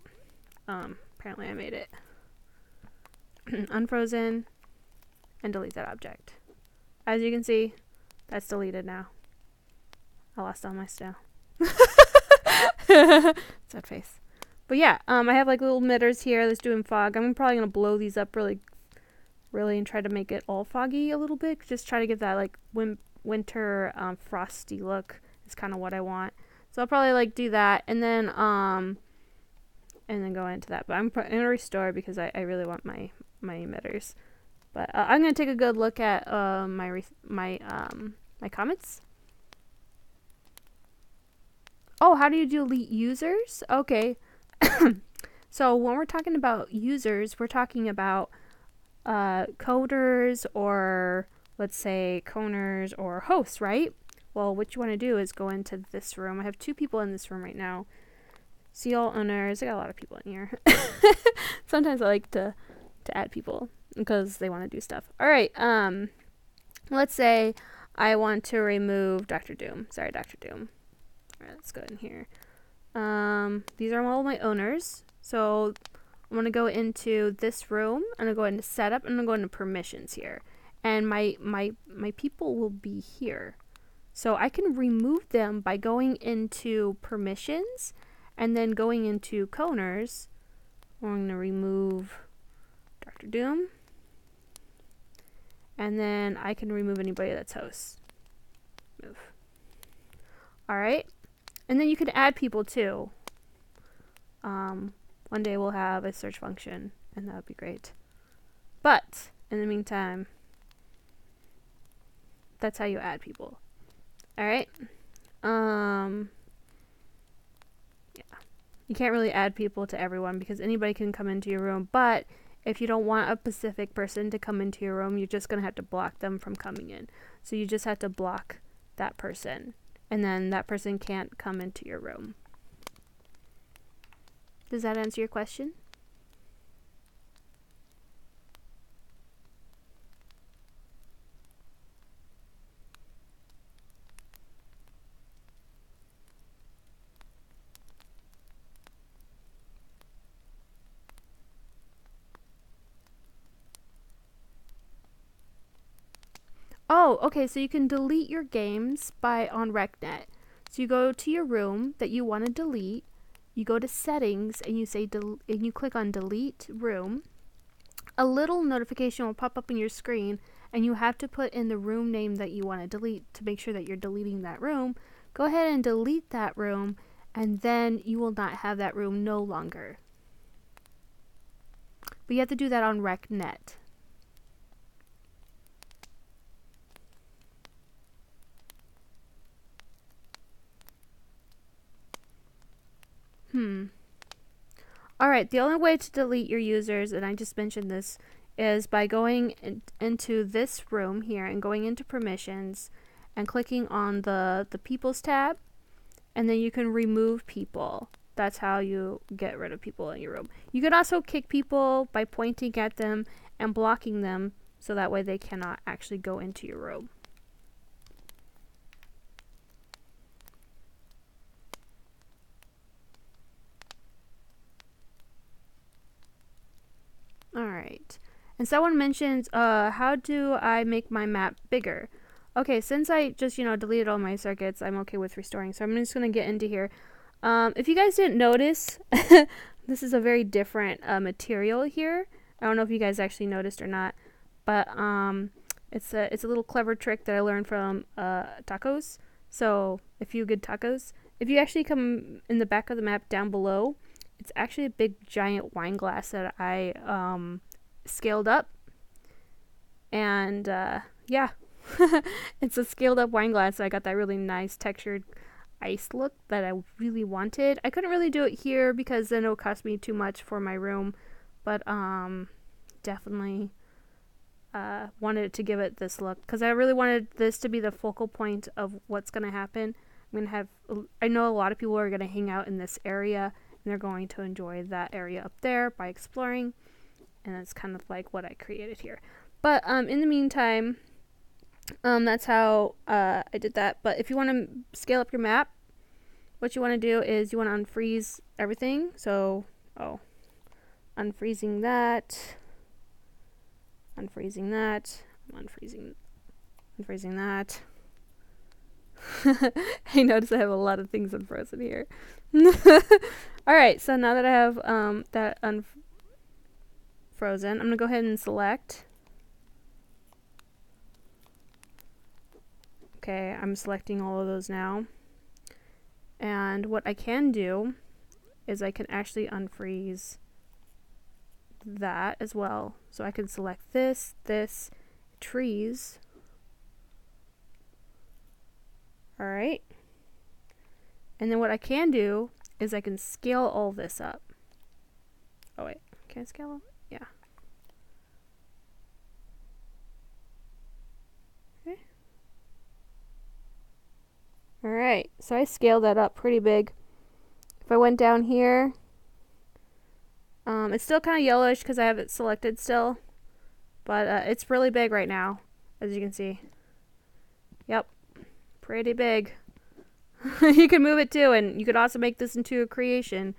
apparently I made it. Unfrozen and delete that object. As you can see, that's deleted now. I lost all my style. Sad face. But yeah, I have like little emitters here that's doing fog. I'm probably gonna blow these up really and try to make it all foggy a little bit. Just try to give that like winter frosty look. Is kind of what I want. So I'll probably like do that and then go into that. But I'm gonna restore because I really want my emitters. But I'm gonna take a good look at my comments. Oh, how do you delete users? Okay. So when we're talking about users, we're talking about coders or let's say coners or hosts, right? Well, what you want to do is go into this room. I have 2 people in this room right now. See all owners. I got a lot of people in here. Sometimes I like to add people because they want to do stuff. All right. Let's say I want to remove Dr. Doom. Sorry, Dr. Doom. All right, let's go in here. These are all my owners. So I'm going to go into this room. I'm going to go into setup. I'm going to go into permissions here. And my people will be here. So I can remove them by going into permissions and then going into coners. I'm going to remove Dr. Doom. And then I can remove anybody that's hosts. Move. Alright. And then you can add people too. One day we'll have a search function and that would be great. But in the meantime, that's how you add people. Alright. Yeah. You can't really add people to everyone because anybody can come into your room, but if you don't want a specific person to come into your room, you're just going to have to block them from coming in. So you just have to block that person, and then that person can't come into your room. Does that answer your question? Oh, okay, so you can delete your games on RecNet. So you go to your room that you want to delete, you go to settings and you say and you click on delete room. A little notification will pop up on your screen and you have to put in the room name that you want to delete to make sure that you're deleting that room. Go ahead and delete that room and then you will not have that room no longer. But you have to do that on RecNet. Alright, the only way to delete your users, and I just mentioned this, is by going into this room here and going into permissions and clicking on the people's tab, and then you can remove people. That's how you get rid of people in your room. You can also kick people by pointing at them and blocking them, so that way they cannot actually go into your room. Alright. And someone mentions, how do I make my map bigger? Okay, since I just, deleted all my circuits, I'm okay with restoring. So I'm just going to get into here. If you guys didn't notice, this is a very different material here. I don't know if you guys actually noticed or not, but it's a little clever trick that I learned from tacos. So a few good tacos. If you actually come in the back of the map down below, it's actually a big giant wine glass that I scaled up. And yeah, it's a scaled up wine glass. So I got that really nice textured ice look that I really wanted. I couldn't really do it here because then it would cost me too much for my room, but definitely wanted to give it this look because I really wanted this to be the focal point of what's going to happen. I know a lot of people are going to hang out in this area and they're going to enjoy that area up there by exploring, and that's kind of like what I created here. But in the meantime, that's how I did that. But if you want to scale up your map, what you want to do is you want to unfreeze everything. So, unfreezing that, unfreezing that, unfreezing that. I notice I have a lot of things unfrozen here. Alright, so now that I have that unfrozen, I'm going to go ahead and select. Okay, I'm selecting all of those now. And what I can do is I can actually unfreeze that as well. So I can select this, trees. Alright. And then what I can do is I can scale all this up. Oh wait, can I scale? Yeah. Okay. Alright, so I scaled that up pretty big. If I went down here, it's still kind of yellowish because I have it selected still, but it's really big right now, as you can see. Yep, pretty big. You can move it too, and you could also make this into a creation,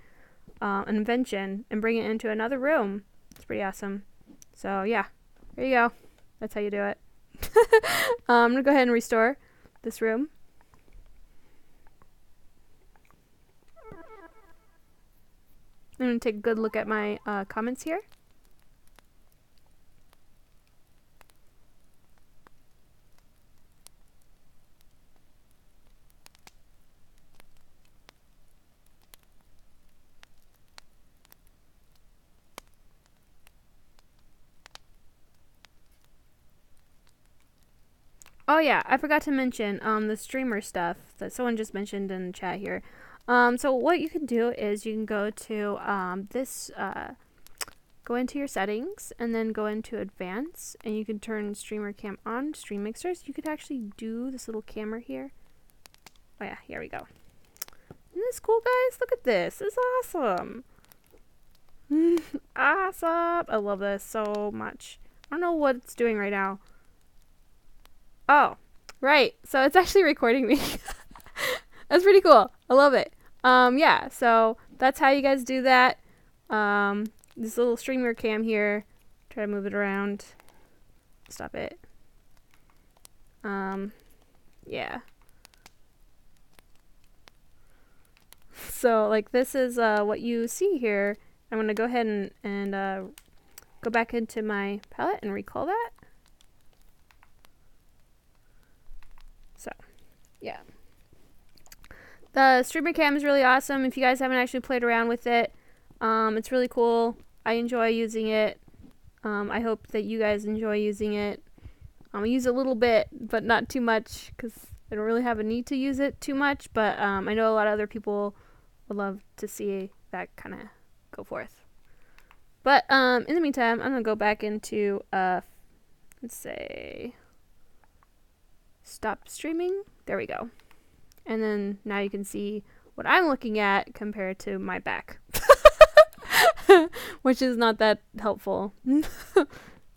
an invention, and bring it into another room. It's pretty awesome. So yeah, there you go. That's how you do it. I'm gonna go ahead and restore this room. I'm going to take a good look at my comments here. Oh yeah, I forgot to mention the streamer stuff that someone just mentioned in the chat here. So what you can do is you can go to go into your settings and then go into advanced, and you can turn streamer cam on, stream mixers. You could actually do this little camera here. Oh yeah, here we go. Isn't this cool, guys? Look at this. It's awesome. Awesome. I love this so much. I don't know what it's doing right now. Oh, right. So it's actually recording me. That's pretty cool. I love it. Yeah, so that's how you guys do that. This little streamer cam here. Try to move it around. Stop it. Yeah. So, like, this is what you see here. I'm going to go ahead and go back into my palette and recall that. So, yeah. The streamer cam is really awesome. If you guys haven't actually played around with it, it's really cool. I enjoy using it. I hope that you guys enjoy using it. I use it a little bit, but not too much, because I don't really have a need to use it too much. But I know a lot of other people would love to see that kind of go forth. But in the meantime, I'm gonna go back into let's say stop streaming. There we go. And then now you can see what I'm looking at compared to my back. Which is not that helpful.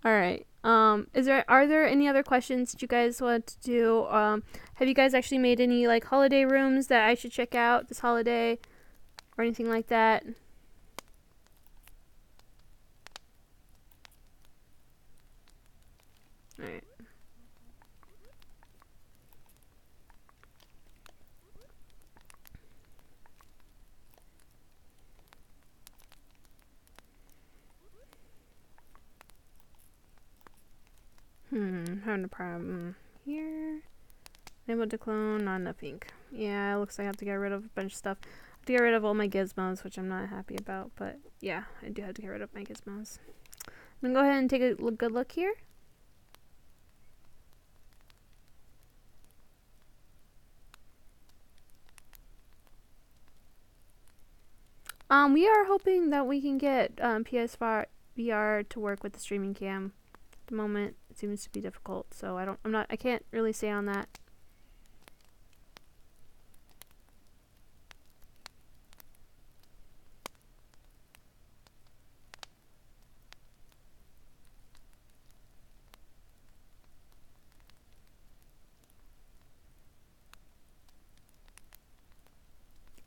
Alright. Are there any other questions that you guys want to do? Have you guys actually made any like holiday rooms that I should check out this holiday? Or anything like that? Alright. Having a problem here. Able to clone, not enough ink. Yeah, it looks like I have to get rid of a bunch of stuff. I have to get rid of all my gizmos, which I'm not happy about, but yeah, I do have to get rid of my gizmos. I'm gonna go ahead and take a good look here. We are hoping that we can get PS4 VR to work with the streaming cam. At the moment, it seems to be difficult, so I can't really say on that.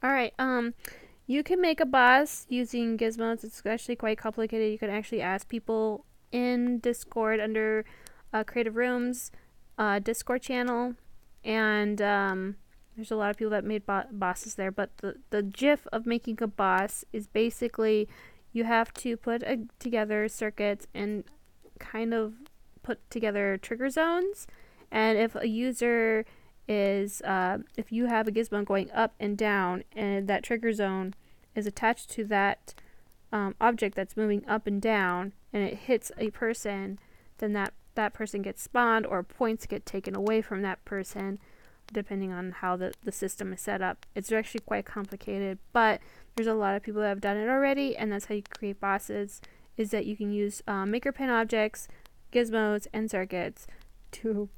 Alright, you can make a boss using gizmos. It's actually quite complicated. You can actually ask people in Discord under Creative Rooms Discord channel, and there's a lot of people that made bosses there, but the gif of making a boss is basically you have to put together circuits and kind of put together trigger zones, and if a user is if you have a gizmo going up and down and that trigger zone is attached to that object that's moving up and down and it hits a person, then that person gets spawned or points get taken away from that person depending on how the system is set up. It's actually quite complicated, but there's a lot of people that have done it already, and that's how you create bosses, is that you can use maker pen objects, gizmos, and circuits to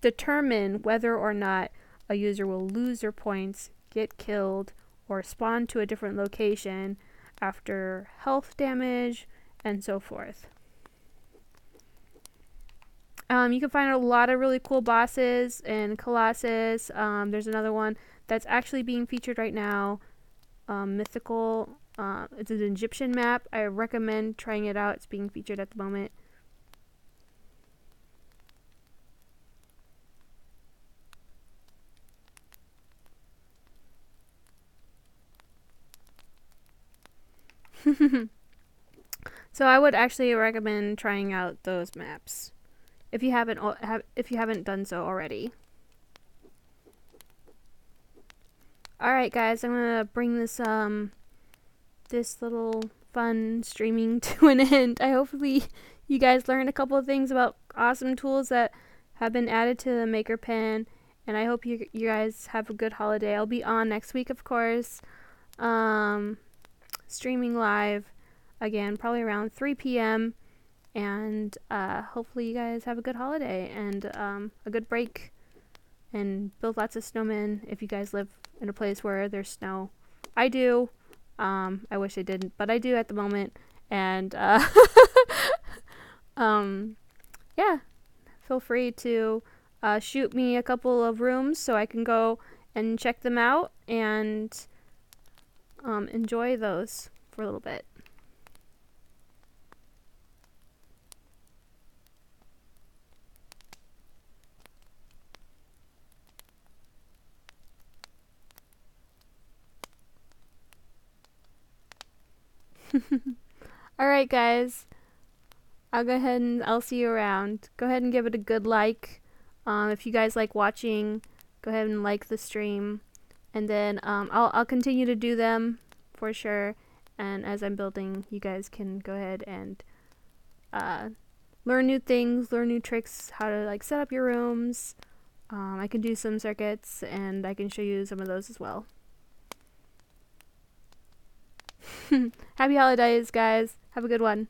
determine whether or not a user will lose their points, get killed, or spawn to a different location after health damage, and so forth. You can find a lot of really cool bosses in Colossus. There's another one that's actually being featured right now, Mythical. It's an Egyptian map. I recommend trying it out. It's being featured at the moment. So I would actually recommend trying out those maps if you haven't done so already. Alright guys, I'm gonna bring this this little fun streaming to an end. Hopefully you guys learned a couple of things about awesome tools that have been added to the Maker Pen, and I hope you guys have a good holiday. I'll be on next week, of course, streaming live again, probably around 3 p.m. and hopefully you guys have a good holiday and a good break, and build lots of snowmen if you guys live in a place where there's snow. I do. I wish I didn't, but I do at the moment. And yeah, feel free to shoot me a couple of rooms so I can go and check them out and enjoy those for a little bit. Alright guys, I'll go ahead and I'll see you around. Go ahead and give it a good like. If you guys like watching, go ahead and like the stream. And then I'll continue to do them for sure. And as I'm building, you guys can go ahead and learn new things, learn new tricks, how to like set up your rooms. I can do some circuits, and I can show you some of those as well. Happy holidays, guys. Have a good one.